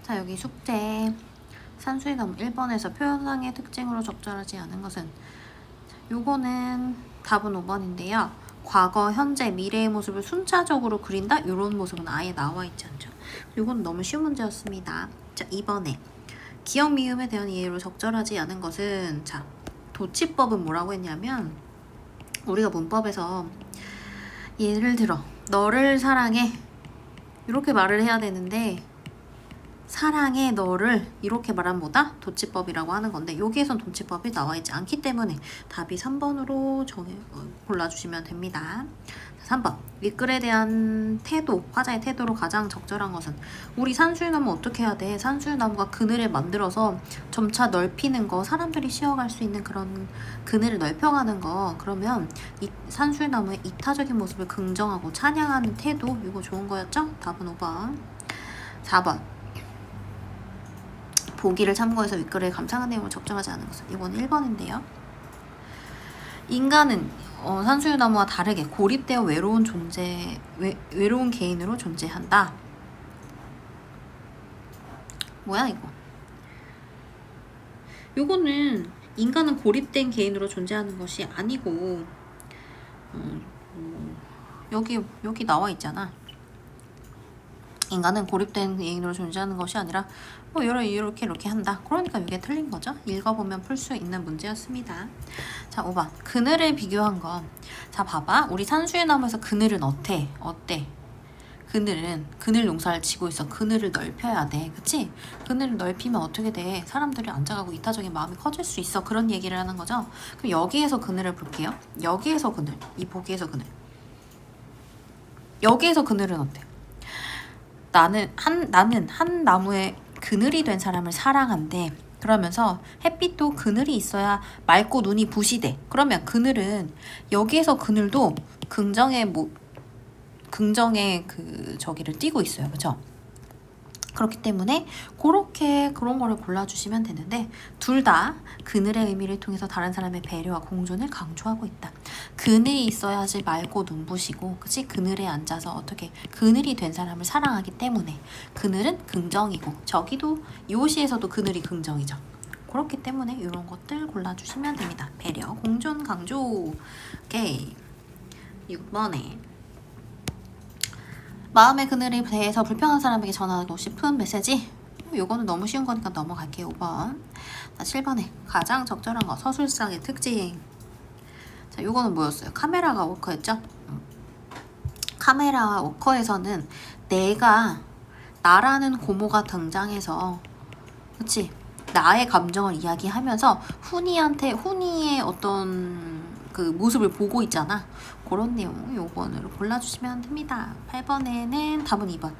자, 여기 숙제. 산수의 나무 1번에서 표현상의 특징으로 적절하지 않은 것은, 요거는 답은 5번인데요. 과거, 현재, 미래의 모습을 순차적으로 그린다? 이런 모습은 아예 나와 있지 않죠. 요건 너무 쉬운 문제였습니다. 자, 2번에 기억 미음에 대한 이해로 적절하지 않은 것은, 자, 도치법은 뭐라고 했냐면, 우리가 문법에서 예를 들어 너를 사랑해 이렇게 말을 해야 되는데, 사랑해 너를 이렇게 말하면 뭐다? 도치법이라고 하는 건데, 여기에선 도치법이 나와 있지 않기 때문에 답이 3번으로 골라주시면 됩니다. 3번 윗글에 대한 태도, 화자의 태도로 가장 적절한 것은, 우리 산수유나무 어떻게 해야 돼? 산수유나무가 그늘을 만들어서 점차 넓히는 거, 사람들이 쉬어갈 수 있는 그런 그늘을 넓혀가는 거, 그러면 이 산수유나무의 이타적인 모습을 긍정하고 찬양하는 태도, 이거 좋은 거였죠? 답은 5번. 4번 보기를 참고해서 윗글에 감상한 내용을 적정하지 않은 것은, 이건 1번인데요. 인간은 산수유나무와 다르게 고립되어 외로운 개인으로 존재한다. 뭐야 이거? 요거는 인간은 고립된 개인으로 존재하는 것이 아니고, 여기 나와 있잖아. 인간은 고립된 개인으로 존재하는 것이 아니라 뭐 이렇게 한다. 그러니까 이게 틀린 거죠. 읽어보면 풀 수 있는 문제였습니다. 자, 5번 그늘을 비교한 거. 자, 봐봐. 우리 산수유나무에서 그늘은 어때? 그늘 농사를 지고 있어. 그늘을 넓혀야 돼. 그치? 그늘을 넓히면 어떻게 돼? 사람들이 앉아가고 이타적인 마음이 커질 수 있어. 그런 얘기를 하는 거죠. 그럼 여기에서 그늘을 볼게요. 여기에서 그늘, 이 보기에서 그늘. 여기에서 그늘은 어때? 나는 한 나무에 그늘이 된 사람을 사랑한대. 그러면서 햇빛도 그늘이 있어야 맑고 눈이 부시대. 그러면 그늘은, 여기에서 그늘도 긍정의 그 저기를 띠고 있어요. 그죠? 그렇기 때문에 그런 거를 골라주시면 되는데, 둘 다 그늘의 의미를 통해서 다른 사람의 배려와 공존을 강조하고 있다. 그늘이 있어야지 맑고 눈부시고, 그치? 그늘에 앉아서 어떻게 그늘이 된 사람을 사랑하기 때문에 그늘은 긍정이고, 저기도 이 시에서도 그늘이 긍정이죠. 그렇기 때문에 이런 것들 골라주시면 됩니다. 배려, 공존, 강조. 오케이. 6번에 마음의 그늘에 대해서 불평한 사람에게 전하고 싶은 메시지. 요거는 너무 쉬운 거니까 넘어갈게요. 5번. 자, 7번에 가장 적절한 거, 서술상의 특징. 자, 요거는 뭐였어요? 카메라가 워커였죠? 카메라 워커에서는 나라는 고모가 등장해서, 그치? 나의 감정을 이야기하면서 훈이의 어떤 그 모습을 보고 있잖아. 그런 내용 요번으로 골라주시면 됩니다. 8번에는 답은 2번.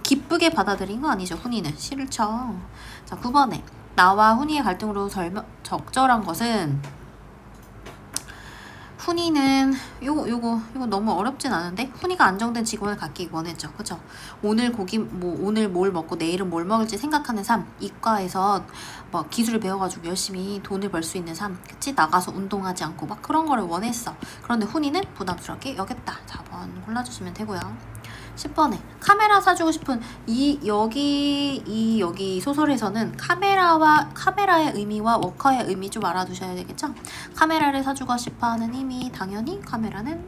기쁘게 받아들인 거 아니죠. 훈이는 싫죠. 자, 9번에 나와 훈이의 갈등으로 적절한 것은, 훈이는 요거 너무 어렵진 않은데, 훈이가 안정된 직원을 갖기 원했죠. 그죠? 오늘 뭘 먹고 내일은 뭘 먹을지 생각하는 삶. 이과에서 뭐 기술을 배워가지고 열심히 돈을 벌 수 있는 삶. 그치? 나가서 운동하지 않고 막 그런 거를 원했어. 그런데 훈이는 부담스럽게 여겼다. 4번 골라주시면 되고요. 10번에 카메라 사주고 싶은, 여기 소설에서는 카메라의 의미와 워커의 의미 좀 알아두셔야 되겠죠? 카메라를 사주고 싶어 하는 의미, 당연히 카메라는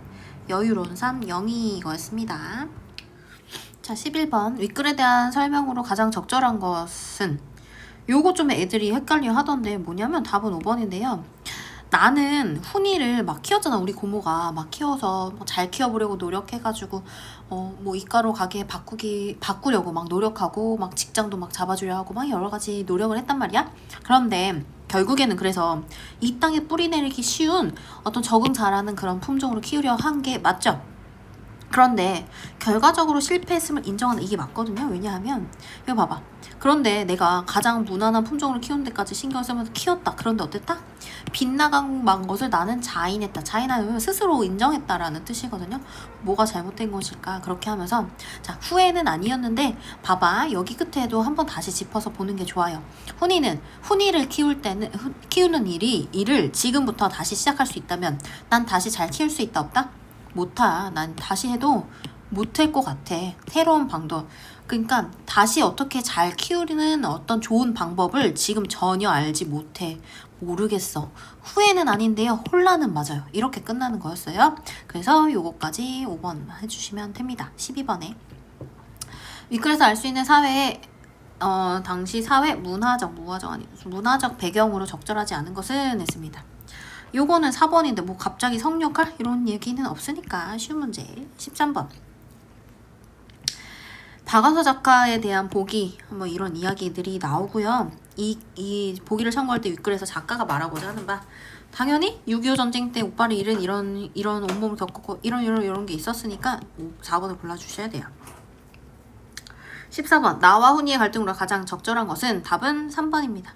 여유로운 삶, 영희 이거였습니다. 자, 11번 윗글에 대한 설명으로 가장 적절한 것은, 요거 좀 애들이 헷갈려 하던데, 뭐냐면 답은 5번인데요. 나는 훈이를 막 키웠잖아. 우리 고모가 막 키워서 잘 키워보려고 노력해가지고 뭐 이과로 가게 바꾸려고 막 노력하고, 막 직장도 막 잡아주려 하고 막 여러 가지 노력을 했단 말이야. 그런데 결국에는 그래서 이 땅에 뿌리 내리기 쉬운 어떤 적응 잘하는 그런 품종으로 키우려 한 게 맞죠? 그런데 결과적으로 실패했음을 인정하는, 이게 맞거든요. 왜냐하면 이거 봐봐. 그런데 내가 가장 무난한 품종으로 키우는 데까지 신경 쓰면서 키웠다. 그런데 어땠다? 빗나간 것을 나는 자인했다. 자인하면 스스로 인정했다라는 뜻이거든요. 뭐가 잘못된 것일까? 그렇게 하면서, 자, 후회는 아니었는데 봐봐. 여기 끝에도 한번 다시 짚어서 보는 게 좋아요. 훈이를 키우는 일을 지금부터 다시 시작할 수 있다면 난 다시 잘 키울 수 있다 없다? 못하. 난 다시 해도 못할 것 같아. 새로운 방법. 그러니까 다시 어떻게 잘 키우는 어떤 좋은 방법을 지금 전혀 알지 못해. 모르겠어. 후회는 아닌데요. 혼란은 맞아요. 이렇게 끝나는 거였어요. 그래서 요거까지 5번 해주시면 됩니다. 12번에 윗글에서 알 수 있는 사회의 당시 사회 문화적 아니 문화적 배경으로 적절하지 않은 것은 했습니다. 요거는 4번인데 뭐 갑자기 성역할 이런 얘기는 없으니까 쉬운 문제. 13번 박완서 작가에 대한 보기 뭐 이런 이야기들이 나오고요. 이 보기를 참고할 때 윗글에서 작가가 말하고자 하는 바 당연히 6.25 전쟁 때 오빠를 잃은 이런 온몸을 겪었고 이런 게 있었으니까 4번을 골라주셔야 돼요. 14번 나와 훈이의 갈등으로 가장 적절한 것은 답은 3번입니다.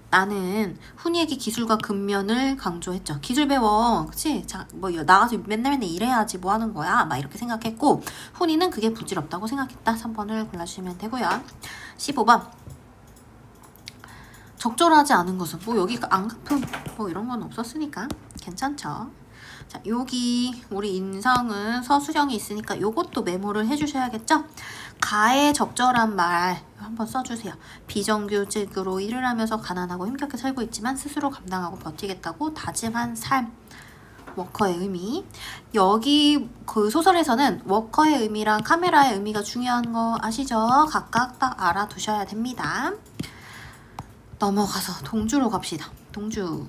나는 훈이에게 기술과 근면을 강조했죠. 기술 배워. 그치? 자, 뭐 나가서 맨날 일해야지 뭐 하는 거야? 막 이렇게 생각했고 훈이는 그게 부질없다고 생각했다. 3번을 골라주시면 되고요. 15번 적절하지 않은 것은 뭐 여기 안가품 뭐 이런 건 없었으니까 괜찮죠. 자, 여기 우리 인상은 서술형이 있으니까 요것도 메모를 해주셔야겠죠? 가에 적절한 말 한번 써주세요. 비정규직으로 일을 하면서 가난하고 힘겹게 살고 있지만 스스로 감당하고 버티겠다고 다짐한 삶. 워커의 의미. 여기 그 소설에서는 워커의 의미랑 카메라의 의미가 중요한 거 아시죠? 각각 딱 알아두셔야 됩니다. 넘어가서 동주로 갑시다. 동주.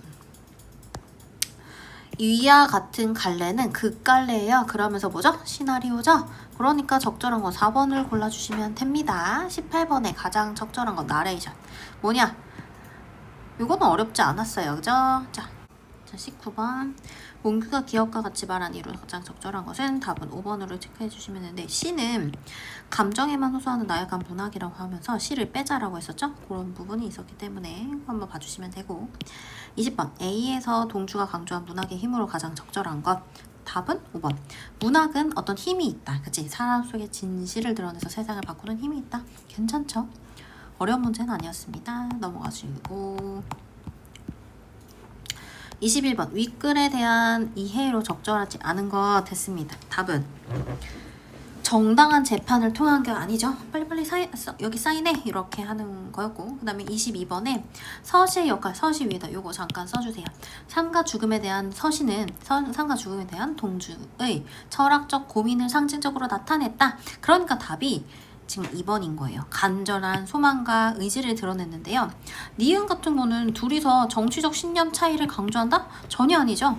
위와 같은 갈래는 극갈래예요. 그러면서 뭐죠? 시나리오죠? 그러니까 적절한 건 4번을 골라주시면 됩니다. 18번에 가장 적절한 건 나레이션. 뭐냐? 이거는 어렵지 않았어요. 그죠? 자, 19번. 몽규가 기억과 같이 말한 이유로 가장 적절한 것은 답은 5번으로 체크해 주시면 되는데 시는 감정에만 호소하는 나약한 문학이라고 하면서 시를 빼자라고 했었죠? 그런 부분이 있었기 때문에 한번 봐주시면 되고 20번 A에서 동주가 강조한 문학의 힘으로 가장 적절한 것 답은 5번. 문학은 어떤 힘이 있다. 그치? 사람 속의 진실을 드러내서 세상을 바꾸는 힘이 있다. 괜찮죠? 어려운 문제는 아니었습니다. 넘어가시고 21번 윗글에 대한 이해로 적절하지 않은 것 됐습니다. 답은 정당한 재판을 통한 게 아니죠. 빨리빨리 여기 사인해 이렇게 하는 거였고 그 다음에 22번에 서시의 역할 서시 위에다 요거 잠깐 써주세요. 삶과 죽음에 대한 서시는 삶과 죽음에 대한 동주의 철학적 고민을 상징적으로 나타냈다. 그러니까 답이 지금 2번인 거예요. 간절한 소망과 의지를 드러냈는데요. 니은 같은 거는 둘이서 정치적 신념 차이를 강조한다? 전혀 아니죠.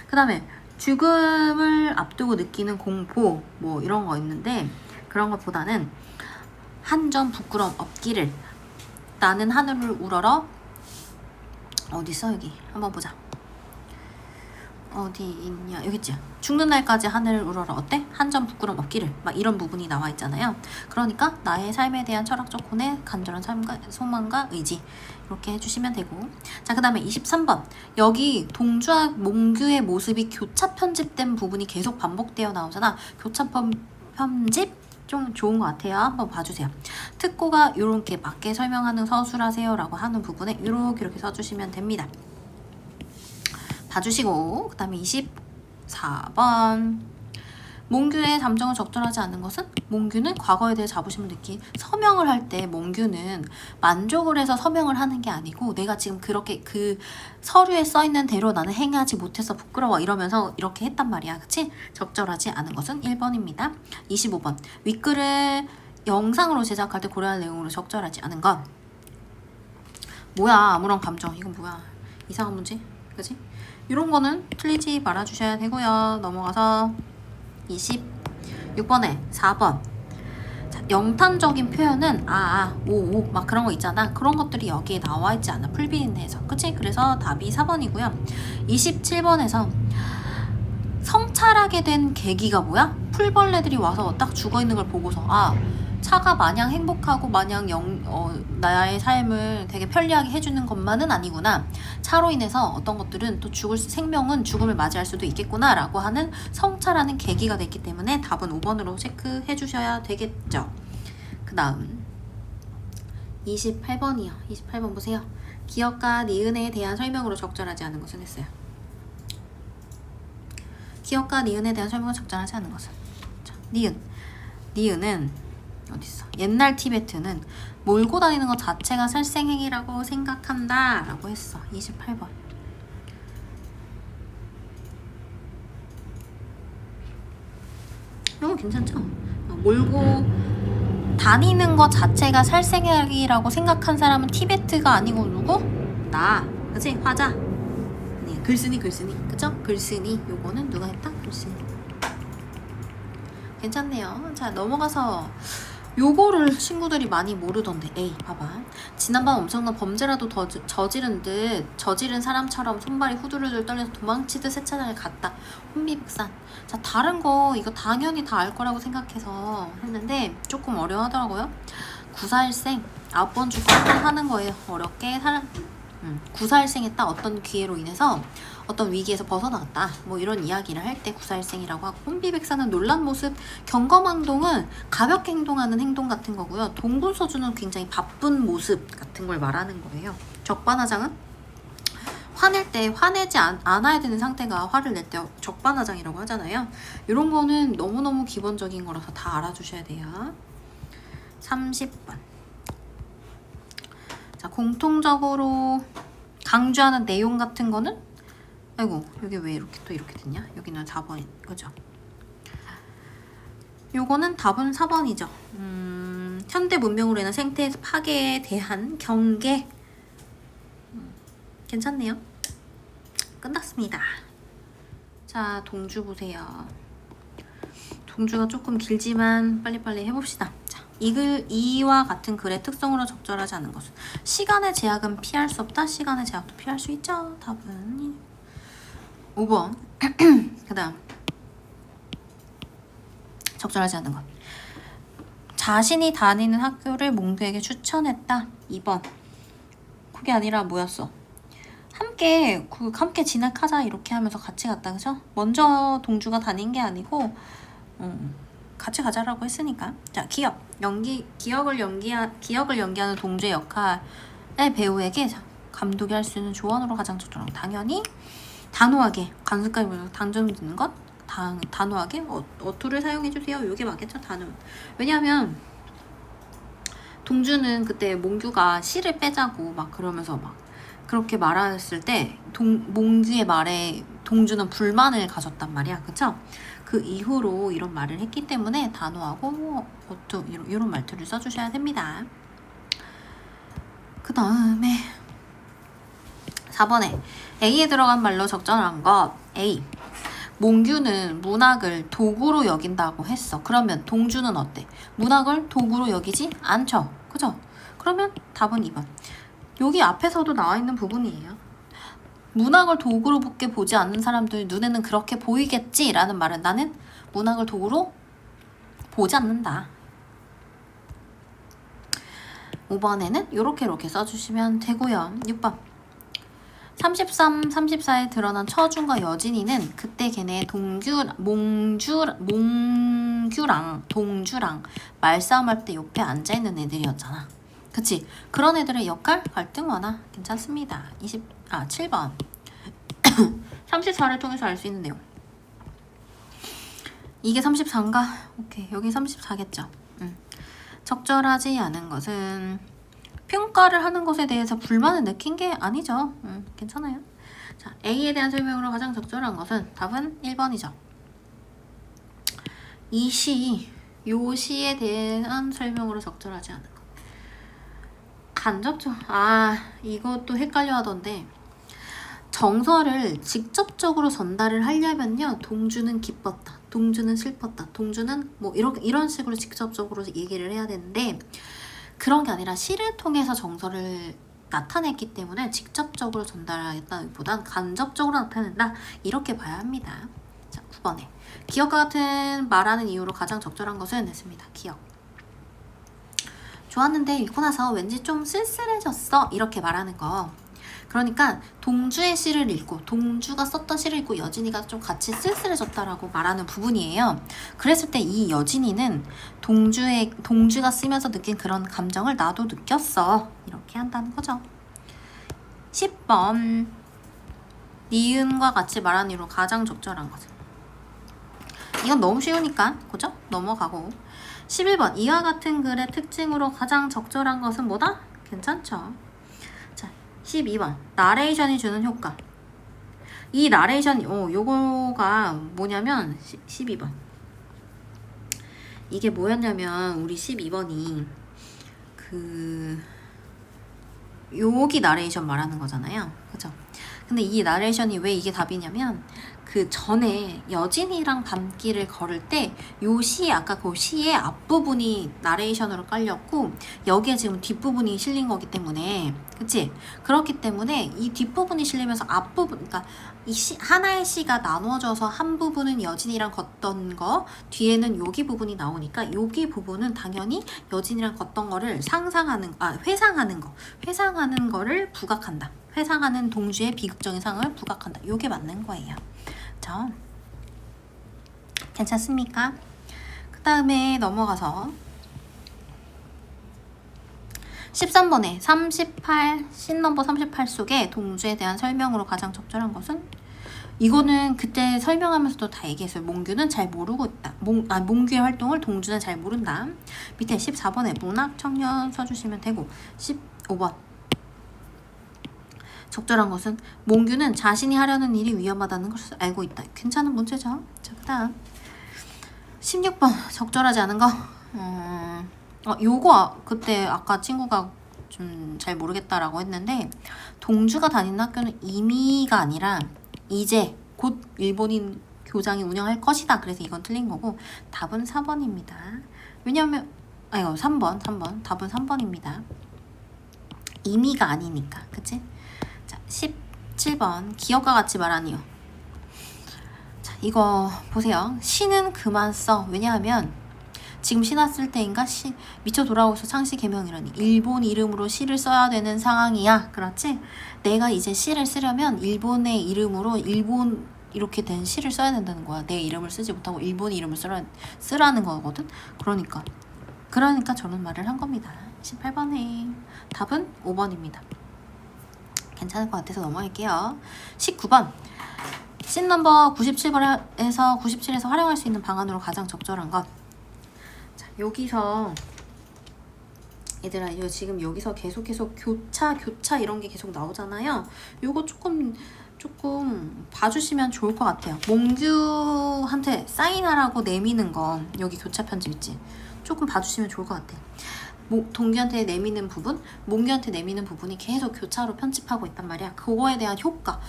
그 다음에 죽음을 앞두고 느끼는 공포 뭐 이런 거 있는데 그런 것보다는 한 점 부끄럼 없기를 나는 하늘을 우러러 어딨어 여기 한번 보자. 어디 있냐 여기 있지. 죽는 날까지 하늘을 우러러 어때? 한 점 부끄럼 없기를 막 이런 부분이 나와 있잖아요. 그러니까 나의 삶에 대한 철학적 고뇌 간절한 삶과 소망과 의지 이렇게 해주시면 되고 자 그 다음에 23번 여기 동주와 몽규의 모습이 교차 편집된 부분이 계속 반복되어 나오잖아. 교차 편집 좀 좋은 것 같아요. 한번 봐주세요. 특고가 이렇게 맞게 설명하는 서술하세요 라고 하는 부분에 이렇게 써주시면 됩니다. 봐주시고 그 다음에 24번 몽규의 감정을 적절하지 않는 것은 몽규는 과거에 대해 자부심을 느낀 서명을 할 때 몽규는 만족을 해서 서명을 하는 게 아니고 내가 지금 그렇게 그 서류에 써있는 대로 나는 행하지 못해서 부끄러워 이러면서 이렇게 했단 말이야. 그치? 적절하지 않은 것은 1번입니다. 25번 윗글을 영상으로 제작할 때 고려할 내용으로 적절하지 않은 것 뭐야 아무런 감정 이건 뭐야 이상한 문제 그치? 이런 거는 틀리지 말아주셔야 되고요. 넘어가서 26번에 4번 자, 영탄적인 표현은 오 막 그런 거 있잖아. 그런 것들이 여기에 나와 있지 않아. 풀비린내에서 그치? 그래서 답이 4번이고요. 27번에서 성찰하게 된 계기가 뭐야? 풀벌레들이 와서 딱 죽어있는 걸 보고서 차가 마냥 행복하고 마냥 나의 삶을 되게 편리하게 해주는 것만은 아니구나. 차로 인해서 어떤 것들은 또 생명은 죽음을 맞이할 수도 있겠구나 라고 하는 성찰하는 계기가 됐기 때문에 답은 5번으로 체크해 주셔야 되겠죠. 그 다음 28번이요. 28번 보세요. 기억과 니은에 대한 설명으로 적절하지 않은 것은 했어요. 기억과 니은에 대한 설명은 적절하지 않은 것은 자, 니은은 어딨어? 옛날 티베트는 몰고 다니는 것 자체가 살생행위라고 생각한다 라고 했어. 28번. 이거 괜찮죠? 몰고 다니는 것 자체가 살생행위라고 생각한 사람은 티베트가 아니고 누구? 나. 그치? 화자. 네, 글쓴이. 그쵸? 글쓴이. 요거는 누가 했다? 글쓴이. 괜찮네요. 자, 넘어가서 요거를 친구들이 많이 모르던데. 에이, 봐봐. 지난밤 엄청난 범죄라도 저지른 사람처럼 손발이 후들후들 떨려서 도망치듯 세차장에 갔다. 혼비백산. 자, 다른 거 이거 당연히 다 알 거라고 생각해서 했는데 조금 어려워하더라고요. 94일생 9번 주고 하는 거예요. 어렵게 94일생했다. 어떤 기회로 인해서 어떤 위기에서 벗어나왔다. 뭐 이런 이야기를 할 때 94일생이라고 하고, 혼비백산은 놀란 모습, 경거망동은 가볍게 행동하는 행동 같은 거고요. 동분서주는 굉장히 바쁜 모습 같은 걸 말하는 거예요. 적반하장은 화낼 때 화내지 않아야 되는 상태가 화를 낼 때 적반하장이라고 하잖아요. 이런 거는 너무너무 기본적인 거라서 다 알아주셔야 돼요. 30번. 자, 공통적으로 강조하는 내용 같은 거는, 아이고 여기 왜 이렇게 또 이렇게 됐냐? 여기는 4번 그죠? 요거는 답은 4번이죠. 현대 문명으로 인한 생태 파괴에 대한 경계. 괜찮네요. 끝났습니다. 자, 동주 보세요. 동주가 조금 길지만 빨리빨리 해봅시다. 자, 이와 같은 글의 특성으로 적절하지 않은 것은 시간의 제약은 피할 수 없다. 시간의 제약도 피할 수 있죠. 답은 5번. 그 다음 적절하지 않은 것. 자신이 다니는 학교를 몽규에게 추천했다. 2번. 그게 아니라 뭐였어? 함께 진학하자 이렇게 하면서 같이 갔다. 그죠? 먼저 동주가 다닌 게 아니고 같이 가자라고 했으니까. 자, 기억을 연기하는 동주의 역할의 배우에게 감독이 할 수 있는 조언으로 가장 적절한 당연히 단호하게 관습까지 보여서 당점 듣는 것. 단호하게 어투를 사용해주세요. 이게 맞겠죠? 단호. 왜냐하면 동주는 그때 몽규가 씨를 빼자고 막 그러면서 막 그렇게 말했을 때 몽규의 말에 동주는 불만을 가졌단 말이야. 그쵸? 그 이후로 이런 말을 했기 때문에 단호하고 어투 이런 말투를 써주셔야 됩니다. 그 다음에 4번에 A에 들어간 말로 적절한 것. A. 몽규는 문학을 도구로 여긴다고 했어. 그러면 동주는 어때? 문학을 도구로 여기지 않죠. 그죠? 그러면 답은 2번. 여기 앞에서도 나와 있는 부분이에요. 문학을 도구로밖에 보지 않는 사람들 눈에는 그렇게 보이겠지 라는 말은 나는 문학을 도구로 보지 않는다. 5번에는 이렇게 써주시면 되고요. 6번. 33, 34에 드러난 처준과 여진이는 그때 걔네 동주랑 말싸움할 때 옆에 앉아있는 애들이었잖아. 그치? 그런 애들의 역할, 갈등 완화 괜찮습니다. 7번 34를 통해서 알 수 있는 내용. 이게 34인가? 오케이, 여기 34겠죠. 적절하지 않은 것은 평가를 하는 것에 대해서 불만을 느낀 게 아니죠. 괜찮아요. 자, A에 대한 설명으로 가장 적절한 것은 답은 1번이죠. 요 시에 대한 설명으로 적절하지 않은 것. 간접적. 이것도 헷갈려 하던데, 정서를 직접적으로 전달을 하려면요, 동주는 기뻤다, 동주는 슬펐다, 동주는 뭐 이런 식으로 직접적으로 얘기를 해야 되는데, 그런 게 아니라 시를 통해서 정서를 나타냈기 때문에 직접적으로 전달하였다기보단 간접적으로 나타낸다, 이렇게 봐야 합니다. 자, 9번에 기억과 같은 말하는 이유로 가장 적절한 것은 했습니다. 기억. 좋았는데 읽고 나서 왠지 좀 쓸쓸해졌어, 이렇게 말하는 거. 그러니까 동주의 시를 읽고, 동주가 썼던 시를 읽고 여진이가 좀 같이 쓸쓸해졌다라고 말하는 부분이에요. 그랬을 때 이 여진이는 동주가 쓰면서 느낀 그런 감정을 나도 느꼈어, 이렇게 한다는 거죠. 10번 니은과 같이 말하는 이유로 가장 적절한 것은, 이건 너무 쉬우니까 그죠? 넘어가고 11번 이와 같은 글의 특징으로 가장 적절한 것은 뭐다? 괜찮죠? 자 12번 나레이션이 주는 효과. 이 나레이션 요거가 뭐냐면 12번 이게 뭐였냐면 우리 12번이 여기 나레이션 말하는 거잖아요. 그죠? 근데 이 나레이션이 왜 이게 답이냐면 그 전에 여진이랑 밤길을 걸을 때 요 시 아까 그 시의 앞부분이 나레이션으로 깔렸고 여기에 지금 뒷부분이 실린 거기 때문에 그치? 그렇기 때문에 이 뒷부분이 실리면서 앞부분 그러니까 이 하나의 시가 나누어져서 한 부분은 여진이랑 걷던 거 뒤에는 여기 부분이 나오니까 여기 부분은 당연히 여진이랑 걷던 거를 회상하는 거를 부각한다. 회상하는 동주의 비극적인 상황을 부각한다. 요게 맞는 거예요. 그쵸? 괜찮습니까? 그 다음에 넘어가서 13번에 38, 씬넘버 38 속에 동주에 대한 설명으로 가장 적절한 것은? 이거는 그때 설명하면서도 다 얘기했어요. 몽규는 잘 모르고 있다. 몽규의 활동을 동주는 잘 모른다. 밑에 14번에 문학청년 써주시면 되고 15번 적절한 것은 몽규는 자신이 하려는 일이 위험하다는 것을 알고 있다. 괜찮은 문제죠? 자, 그 다음 16번 적절하지 않은 거 요거 그때 아까 친구가 좀 잘 모르겠다라고 했는데 동주가 다니는 학교는 이미가 아니라 이제 곧 일본인 교장이 운영할 것이다. 그래서 이건 틀린 거고 답은 4번입니다. 왜냐면 3번 답은 3번입니다. 이미가 아니니까 그치? 자 17번 기억과 같이 말하니요. 자 이거 보세요. 시는 그만 써. 왜냐하면 지금 시나 쓸 때인가 미쳐 돌아오서 창시 개명이라니 일본 이름으로 시를 써야 되는 상황이야. 그렇지? 내가 이제 시를 쓰려면 일본의 이름으로 일본 이렇게 된 시를 써야 된다는 거야. 내 이름을 쓰지 못하고 일본 이름을 쓰라는 거거든. 그러니까 저런 말을 한 겁니다. 18번에 답은 5번입니다. 괜찮을 것 같아서 넘어갈게요. 19번 씬넘버 97에서 활용할 수 있는 방안으로 가장 적절한 것. 자, 여기서 얘들아 이거 지금 여기서 계속 교차 이런 게 계속 나오잖아요. 요거 조금 봐주시면 좋을 것 같아요. 몽규한테 사인하라고 내미는 거 여기 교차 편집 있지? 조금 봐주시면 좋을 것 같아. 동규한테 내미는 부분, 몽규한테 내미는 부분이 계속 교차로 편집하고 있단 말이야. 그거에 대한 효과,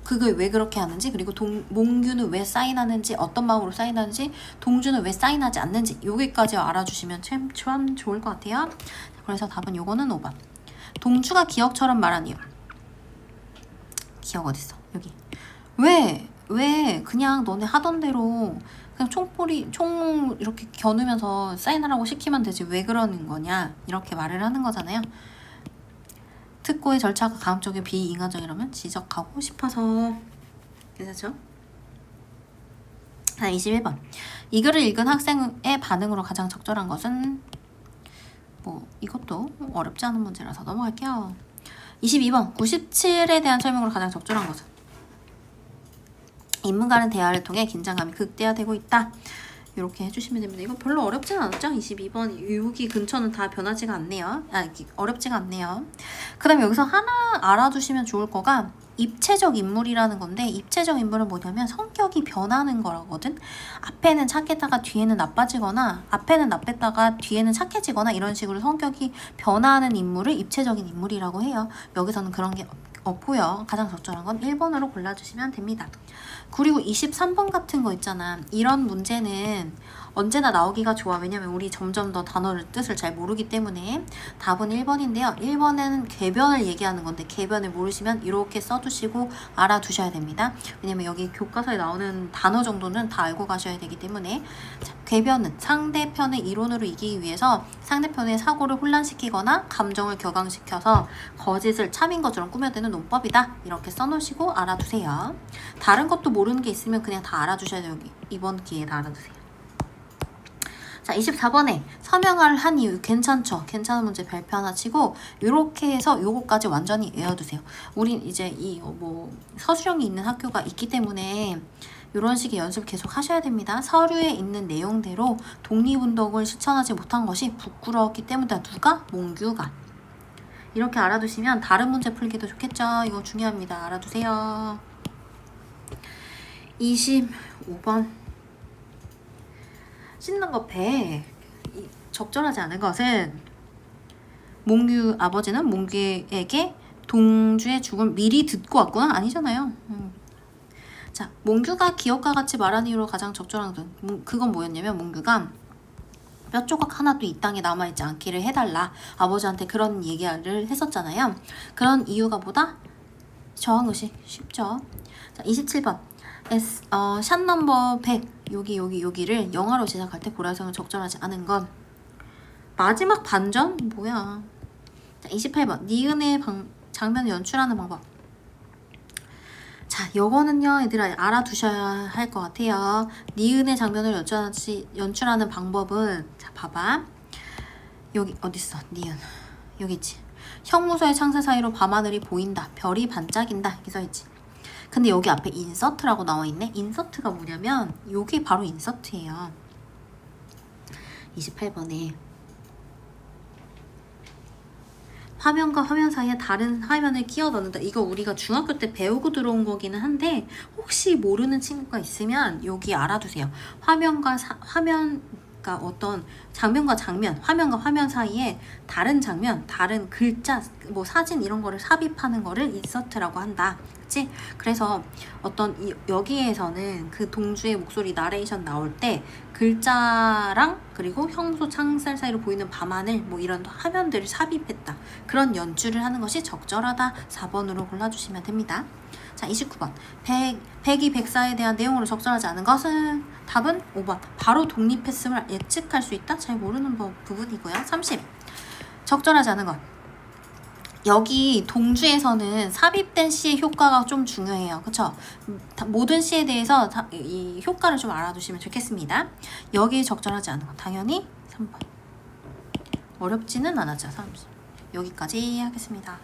그걸 왜 그렇게 하는지, 그리고 몽규는 왜 사인하는지, 어떤 마음으로 사인하는지, 동주는 왜 사인하지 않는지 여기까지 알아주시면 참 좋을 것 같아요. 그래서 답은 요거는 5번. 동주가 기억처럼 말하니요. 기억 어딨어? 여기. 왜 그냥 너네 하던 대로 그냥 총 이렇게 겨누면서 사인하라고 시키면 되지 왜 그러는 거냐 이렇게 말을 하는 거잖아요. 특고의 절차가 가급적이 비인간적이라면 지적하고 싶어서. 괜찮죠? 21번 이 글을 읽은 학생의 반응으로 가장 적절한 것은 이것도 어렵지 않은 문제라서 넘어갈게요. 22번 97에 대한 설명으로 가장 적절한 것은? 인문과는 대화를 통해 긴장감이 극대화되고 있다. 이렇게 해주시면 됩니다. 이거 별로 어렵진 않았죠? 22번 여기 근처는 다 변하지가 않네요. 어렵지가 않네요. 그 다음에 여기서 하나 알아두시면 좋을 거가 입체적 인물이라는 건데 입체적 인물은 뭐냐면 성격이 변하는 거라거든. 앞에는 착했다가 뒤에는 나빠지거나 앞에는 나빴다가 뒤에는 착해지거나 이런 식으로 성격이 변하는 인물을 입체적인 인물이라고 해요. 여기서는 그런 게 없고요. 가장 적절한 건 1번으로 골라주시면 됩니다. 그리고 23번 같은 거 있잖아. 이런 문제는 언제나 나오기가 좋아. 왜냐면 우리 점점 더 단어를 뜻을 잘 모르기 때문에. 답은 1번인데요. 1번에는 궤변을 얘기하는 건데 궤변을 모르시면 이렇게 써두시고 알아두셔야 됩니다. 왜냐면 여기 교과서에 나오는 단어 정도는 다 알고 가셔야 되기 때문에. 자, 궤변은 상대편의 이론으로 이기기 위해서 상대편의 사고를 혼란시키거나 감정을 격앙시켜서 거짓을 참인 것처럼 꾸며대는 논법이다. 이렇게 써놓으시고 알아두세요. 다른 것도 모르는 게 있으면 그냥 다 알아두셔야 돼요. 여기 이번 기회에 다 알아두세요. 자, 24번에 서명을 한 이유 괜찮죠? 괜찮은 문제 발표 하나 치고 이렇게 해서 요거까지 완전히 외워두세요. 우린 이제 서술형이 있는 학교가 있기 때문에 이런 식의 연습 계속 하셔야 됩니다. 서류에 있는 내용대로 독립운동을 실천하지 못한 것이 부끄러웠기 때문이다. 누가? 몽규가. 이렇게 알아두시면 다른 문제 풀기도 좋겠죠. 이거 중요합니다. 알아두세요. 25번. 씻는 거 배. 적절하지 않은 것은 몽규 아버지는 몽규에게 동주의 죽음을 미리 듣고 왔구나? 아니잖아요. 자, 몽규가 기억과 같이 말한 이유로 가장 적절한 것은 그건 뭐였냐면 몽규가 뼈 조각 하나도 이 땅에 남아있지 않기를 해달라. 아버지한테 그런 얘기를 했었잖아요. 그런 이유가 뭐다? 저항의식. 쉽죠. 자, 27번. 샷 넘버 100. 여기를 영화로 제작할 때 고라성을 적절하지 않은 건 마지막 반전? 뭐야. 자, 28번. 니은의 장면을 연출하는 방법. 자, 요거는요, 얘들아 알아두셔야 할 것 같아요. 니은의 장면을 연출하는 방법은, 자, 봐봐. 여기, 어딨어, 니은. 여기 있지. 형무소의 창세 사이로 밤하늘이 보인다. 별이 반짝인다. 이렇게 써있지. 근데 여기 앞에 인서트라고 나와있네. 인서트가 뭐냐면, 요게 바로 인서트예요. 28번에. 화면과 화면 사이에 다른 화면을 끼워 넣는다. 이거 우리가 중학교 때 배우고 들어온 거기는 한데 혹시 모르는 친구가 있으면 여기 알아두세요. 화면과 어떤 장면과 장면, 화면과 화면 사이에 다른 장면, 다른 글자, 뭐 사진 이런 거를 삽입하는 거를 인서트라고 한다. 그치? 그래서 여기에서는 그 동주의 목소리 나레이션 나올 때 글자랑 그리고 형무소 창살 사이로 보이는 밤하늘 뭐 이런 화면들을 삽입했다. 그런 연출을 하는 것이 적절하다. 4번으로 골라주시면 됩니다. 자, 29번. 100이 104에 대한 내용으로 적절하지 않은 것은? 답은 5번. 바로 독립했음을 예측할 수 있다? 잘 모르는 부분이고요. 30. 적절하지 않은 것. 여기 동주에서는 삽입된 시의 효과가 좀 중요해요. 그쵸? 모든 시에 대해서 이 효과를 좀 알아두시면 좋겠습니다. 여기 적절하지 않은 거 당연히 3번. 어렵지는 않았죠. 30. 여기까지 하겠습니다.